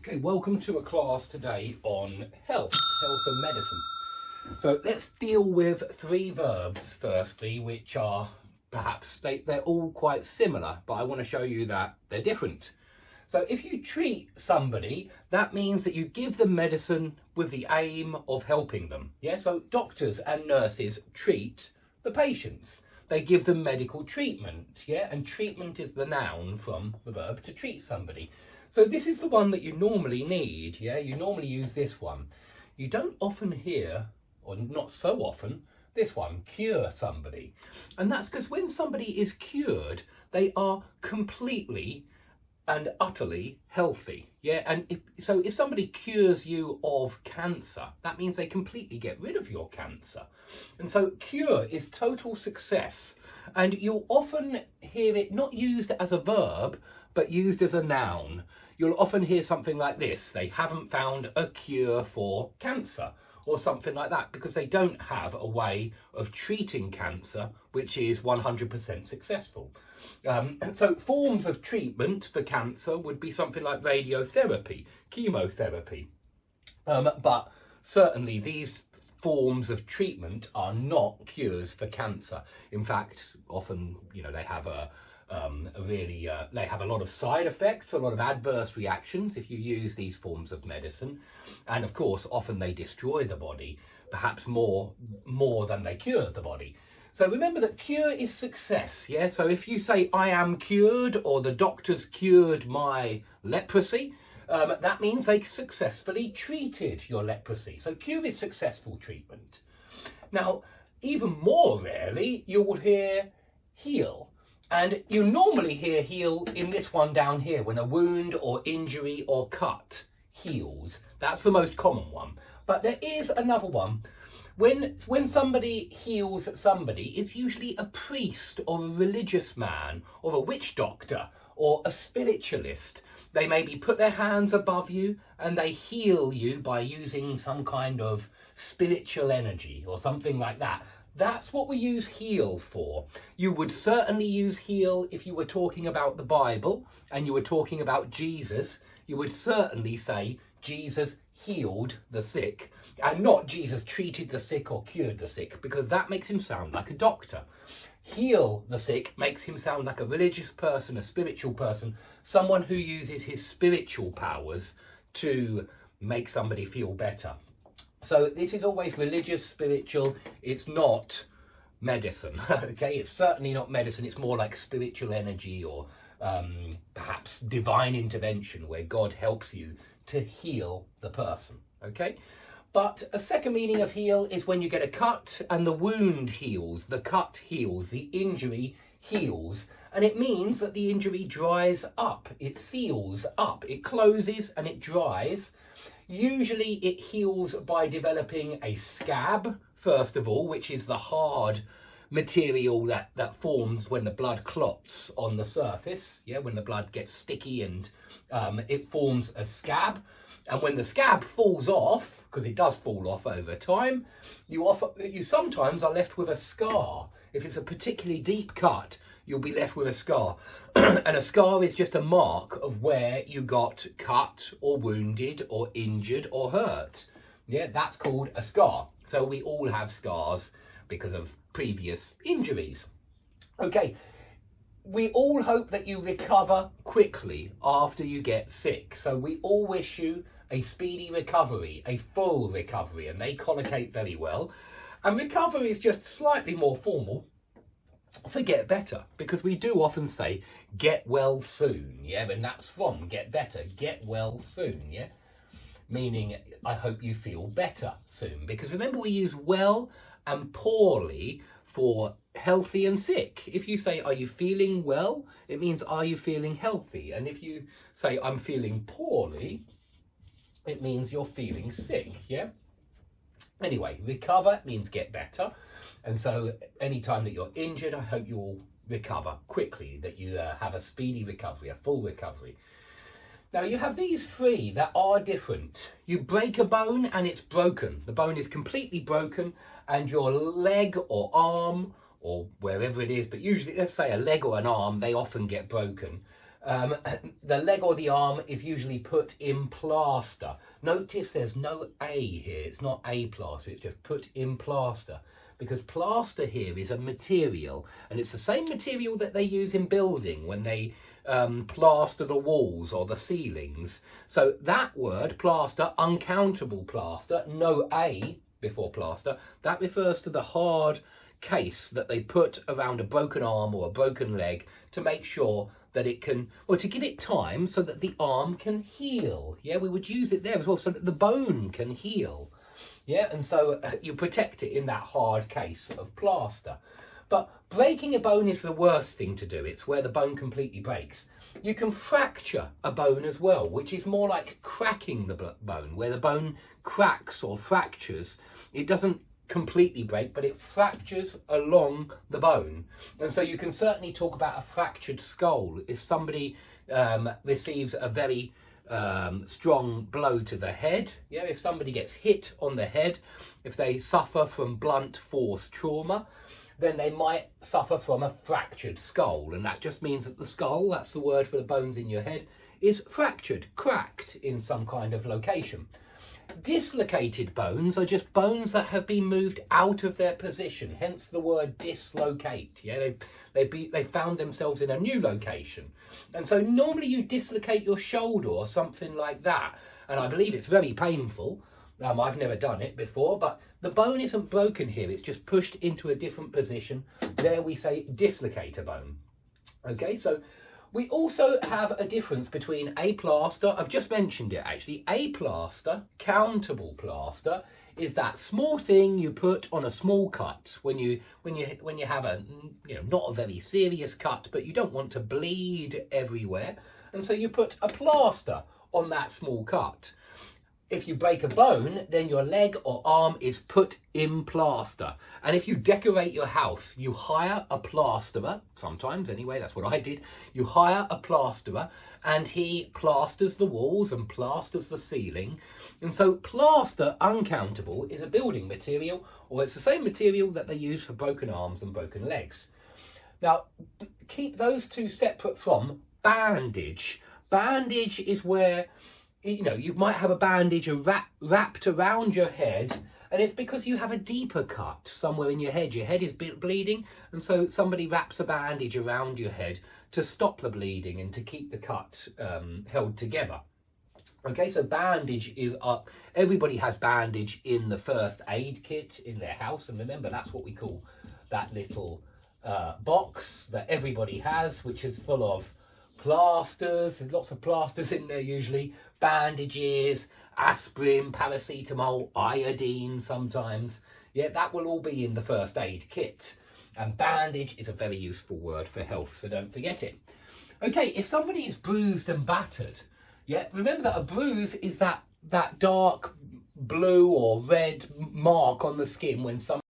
Okay, welcome to a class today on health and medicine. So let's deal with three verbs firstly, which are perhaps, they're all quite similar, but I want to show you that they're different. So if you treat somebody, that means that you give them medicine with the aim of helping them. Yeah, so doctors and nurses treat the patients. They give them medical treatment, yeah, and treatment is the noun from the verb to treat somebody. So this is the one that you normally need, yeah, you normally use this one. You don't often hear, or not so often, this one, cure somebody. And that's because when somebody is cured, they are completely and utterly healthy, yeah, and if somebody cures you of cancer, that means they completely get rid of your cancer. And so cure is total success, and you'll often hear it not used as a verb but used as a noun. You'll often hear something like this: they haven't found a cure for cancer, or something like that, because they don't have a way of treating cancer which is 100% successful. So forms of treatment for cancer would be something like radiotherapy, chemotherapy, but certainly these forms of treatment are not cures for cancer. In fact, often, you know, they have they have a lot of side effects, a lot of adverse reactions if you use these forms of medicine, and of course often they destroy the body, perhaps more than they cure the body. So remember that cure is success, yeah? So if you say I am cured, or the doctors cured my leprosy, that means they successfully treated your leprosy. So cure is successful treatment. Now, even more rarely, you will hear heal. And you normally hear heal in this one down here, when a wound or injury or cut heals. That's the most common one. But there is another one. When somebody heals somebody, it's usually a priest or a religious man or a witch doctor or a spiritualist. They maybe put their hands above you and they heal you by using some kind of spiritual energy or something like that. That's what we use heal for. You would certainly use heal if you were talking about the Bible and you were talking about Jesus. You would certainly say Jesus healed the sick, and not Jesus treated the sick or cured the sick, because that makes him sound like a doctor. Heal the sick makes him sound like a religious person, a spiritual person, someone who uses his spiritual powers to make somebody feel better. So this is always religious, spiritual. It's not medicine, okay? It's certainly not medicine. It's more like spiritual energy, or perhaps divine intervention, where God helps you to heal the person, okay? But a second meaning of heal is when you get a cut and the wound heals, the cut heals, the injury heals, and it means that the injury dries up, it seals up, it closes and it dries. Usually it heals by developing a scab, first of all, which is the hard material that forms when the blood clots on the surface, yeah, when the blood gets sticky, and it forms a scab. And when the scab falls off, because it does fall off over time, you sometimes are left with a scar. If it's a particularly deep cut, you'll be left with a scar. And a scar is just a mark of where you got cut or wounded or injured or hurt. Yeah, that's called a scar. So we all have scars because of previous injuries. Okay, we all hope that you recover quickly after you get sick. So we all wish you a speedy recovery, a full recovery, and they collocate very well. And recovery is just slightly more formal for get better, because we do often say get well soon, yeah, and that's from get better, get well soon, yeah, meaning I hope you feel better soon. Because remember, we use well and poorly for healthy and sick. If you say are you feeling well, it means are you feeling healthy, and if you say I'm feeling poorly, it means you're feeling sick, yeah. Anyway, recover means get better. And so anytime that you're injured, I hope you will recover quickly, that you have a speedy recovery, a full recovery. Now you have these three that are different. You break a bone and it's broken. The bone is completely broken, and your leg or arm or wherever it is, but usually, let's say a leg or an arm, they often get broken. The leg or the arm is usually put in plaster. Notice there's no A here. It's not a plaster. It's just put in plaster. Because plaster here is a material, and it's the same material that they use in building when they plaster the walls or the ceilings. So that word, plaster, uncountable plaster, no A before plaster, that refers to the hard case that they put around a broken arm or a broken leg to make sure that it can, or to give it time so that the arm can heal. Yeah, we would use it there as well so that the bone can heal. Yeah, and so you protect it in that hard case of plaster. But breaking a bone is the worst thing to do. It's where the bone completely breaks. You can fracture a bone as well, which is more like cracking the bone, where the bone cracks or fractures. It doesn't completely break, but it fractures along the bone. And so you can certainly talk about a fractured skull. If somebody receives a very strong blow to the head, yeah, if somebody gets hit on the head, if they suffer from blunt force trauma, then they might suffer from a fractured skull. And that just means that the skull, that's the word for the bones in your head, is fractured, cracked in some kind of location. Dislocated bones are just bones that have been moved out of their position, hence the word dislocate. Yeah, they found themselves in a new location. And so normally you dislocate your shoulder or something like that, and I believe it's very painful. I've never done it before, but the bone isn't broken here, it's just pushed into a different position. There we say dislocate a bone. Okay, so we also have a difference between a plaster, I've just mentioned it actually, a plaster, countable plaster, is that small thing you put on a small cut when you have a, not a very serious cut, but you don't want to bleed everywhere, and so you put a plaster on that small cut. If you break a bone, then your leg or arm is put in plaster. And if you decorate your house, you hire a plasterer, sometimes anyway, that's what I did. You hire a plasterer and he plasters the walls and plasters the ceiling. And so plaster, uncountable, is a building material, or it's the same material that they use for broken arms and broken legs. Now, keep those two separate from bandage. Bandage is where you might have a bandage wrapped around your head, and it's because you have a deeper cut somewhere in your head. Your head is bleeding, and so somebody wraps a bandage around your head to stop the bleeding and to keep the cut held together. Okay, so bandage is everybody has bandage in the first aid kit in their house, and remember that's what we call that little box that everybody has, which is full of plasters. There's lots of plasters in there usually, bandages, aspirin, paracetamol, iodine sometimes. Yeah, that will all be in the first aid kit. And bandage is a very useful word for health, so don't forget it. Okay, if somebody is bruised and battered, yeah, remember that a bruise is that dark blue or red mark on the skin when somebody